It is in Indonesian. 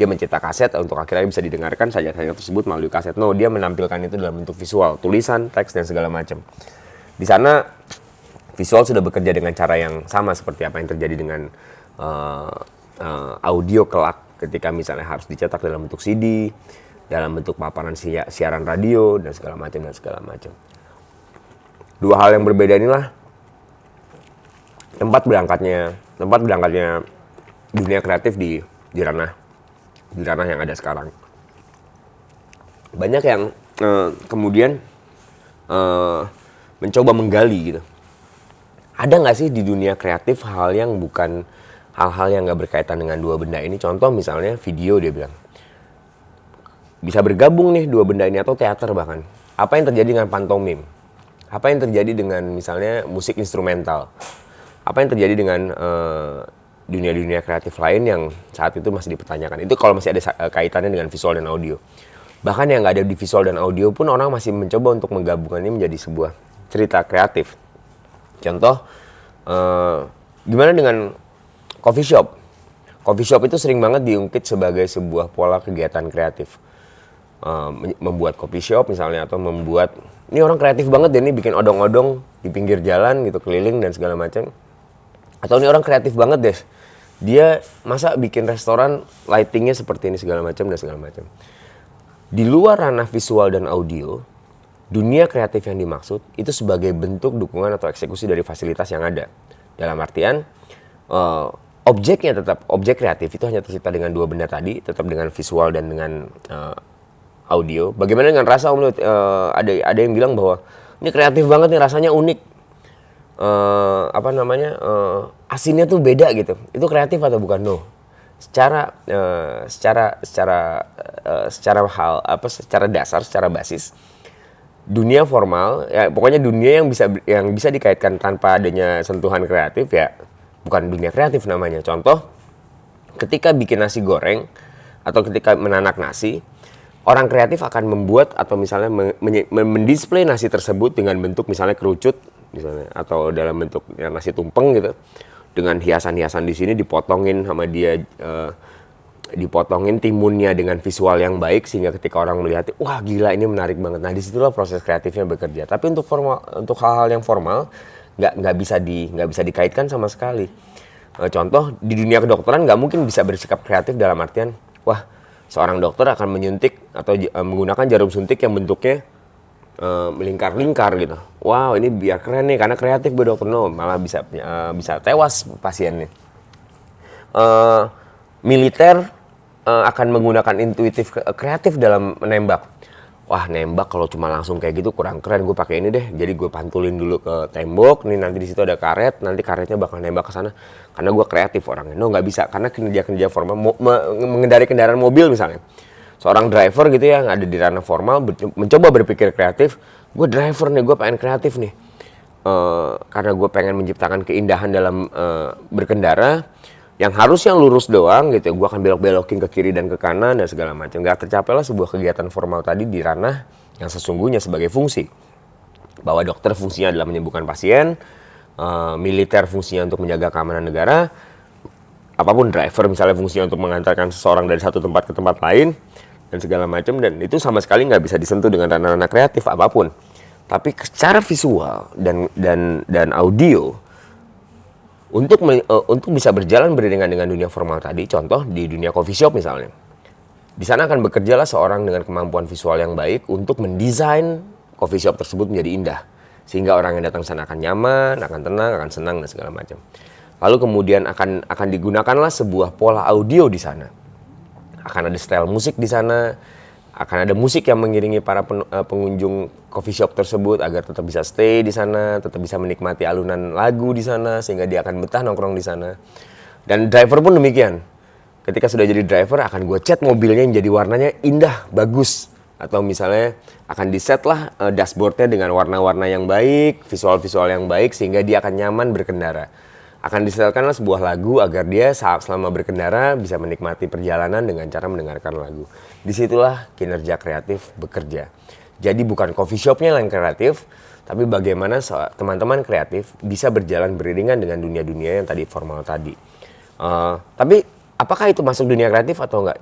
Dia mencetak kaset untuk akhirnya bisa didengarkan sajak-sajak tersebut melalui kaset. No, dia menampilkan itu dalam bentuk visual, tulisan, teks, dan segala macam. Di sana visual sudah bekerja dengan cara yang sama seperti apa yang terjadi dengan audio kelak ketika misalnya harus dicetak dalam bentuk CD, dalam bentuk paparan siaran radio, dan segala macam dan segala macam. Dua hal yang berbeda inilah tempat berangkatnya dunia kreatif di ranah yang ada sekarang. Banyak yang kemudian mencoba menggali gitu. Ada nggak sih di dunia kreatif hal yang nggak berkaitan dengan dua benda ini? Contoh misalnya video, dia bilang bisa bergabung nih dua benda ini, atau teater bahkan. Apa yang terjadi dengan pantomim? Apa yang terjadi dengan misalnya musik instrumental? Apa yang terjadi dengan dunia-dunia kreatif lain yang saat itu masih dipertanyakan? Itu kalau masih ada kaitannya dengan visual dan audio. Bahkan yang nggak ada di visual dan audio pun orang masih mencoba untuk menggabungkan ini menjadi sebuah cerita kreatif. Contoh, gimana dengan coffee shop? Coffee shop itu sering banget diungkit sebagai sebuah pola kegiatan kreatif. Membuat coffee shop misalnya, atau membuat, ini orang kreatif banget deh, ini bikin odong-odong di pinggir jalan gitu, keliling dan segala macam. Atau ini orang kreatif banget deh, dia masa bikin restoran lightingnya seperti ini segala macam dan segala macam. Di luar ranah visual dan audio, dunia kreatif yang dimaksud itu sebagai bentuk dukungan atau eksekusi dari fasilitas yang ada. Dalam artian objeknya tetap objek kreatif itu hanya tercipta dengan dua benda tadi, tetap dengan visual dan dengan audio. Bagaimana dengan rasa? Ada yang bilang bahwa ini kreatif banget nih, rasanya unik. Asinnya tuh beda gitu. Itu kreatif atau bukan? No. Secara dasar, secara basis, dunia formal, ya pokoknya dunia yang bisa dikaitkan tanpa adanya sentuhan kreatif, ya bukan dunia kreatif namanya. Contoh, ketika bikin nasi goreng atau ketika menanak nasi, orang kreatif akan membuat atau misalnya mendisplay nasi tersebut dengan bentuk misalnya kerucut misalnya, atau dalam bentuk nasi tumpeng gitu, dengan hiasan-hiasan di sini dipotongin sama dia, dipotongin timunnya dengan visual yang baik sehingga ketika orang melihat, wah gila ini menarik banget. Nah disitulah proses kreatifnya bekerja. Tapi untuk hal-hal yang formal nggak bisa dikaitkan sama sekali. Contoh, di dunia kedokteran nggak mungkin bisa bersikap kreatif dalam artian, wah seorang dokter akan menyuntik atau menggunakan jarum suntik yang bentuknya melingkar-lingkar gitu. Wow, ini biar keren nih karena kreatif bu dokter. No, malah bisa tewas pasiennya. Militer akan menggunakan intuitif kreatif dalam menembak. Wah, nembak kalau cuma langsung kayak gitu kurang keren, gue pakai ini deh. Jadi gue pantulin dulu ke tembok, nih nanti di situ ada karet, nanti karetnya bakal nembak ke sana. Karena gue kreatif orangnya. No, nggak bisa karena kerja formal, mengendari kendaraan mobil misalnya. Seorang driver gitu ya, yang ada di ranah formal, mencoba berpikir kreatif. Gue driver nih, gue pengen kreatif nih. Karena gue pengen menciptakan keindahan dalam berkendara, yang harusnya lurus doang gitu, gue akan belok-belokin ke kiri dan ke kanan dan segala macam. Gak tercapailah sebuah kegiatan formal tadi di ranah yang sesungguhnya sebagai fungsi. Bahwa dokter fungsinya adalah menyembuhkan pasien, militer fungsinya untuk menjaga keamanan negara, apapun driver misalnya fungsinya untuk mengantarkan seseorang dari satu tempat ke tempat lain, dan segala macam, dan itu sama sekali nggak bisa disentuh dengan ranah-ranah kreatif apapun. Tapi secara visual dan audio untuk bisa berjalan beriringan dengan dunia formal tadi, contoh di dunia coffee shop misalnya, di sana akan bekerjalah seorang dengan kemampuan visual yang baik untuk mendesain coffee shop tersebut menjadi indah, sehingga orang yang datang sana akan nyaman, akan tenang, akan senang dan segala macam. Lalu kemudian akan digunakanlah sebuah pola audio di sana. Akan ada style musik di sana, akan ada musik yang mengiringi para pengunjung coffee shop tersebut agar tetap bisa stay di sana, tetap bisa menikmati alunan lagu di sana sehingga dia akan betah nongkrong di sana. Dan driver pun demikian. Ketika sudah jadi driver akan gue cat mobilnya yang jadi warnanya indah, bagus. Atau misalnya akan di-set lah dashboardnya dengan warna-warna yang baik, visual-visual yang baik sehingga dia akan nyaman berkendara. Akan disetelkanlah sebuah lagu agar dia selama berkendara bisa menikmati perjalanan dengan cara mendengarkan lagu. Disitulah kinerja kreatif bekerja. Jadi bukan coffee shopnya yang kreatif, tapi bagaimana teman-teman kreatif bisa berjalan beriringan dengan dunia-dunia yang tadi formal tadi. Tapi apakah itu masuk dunia kreatif atau enggak?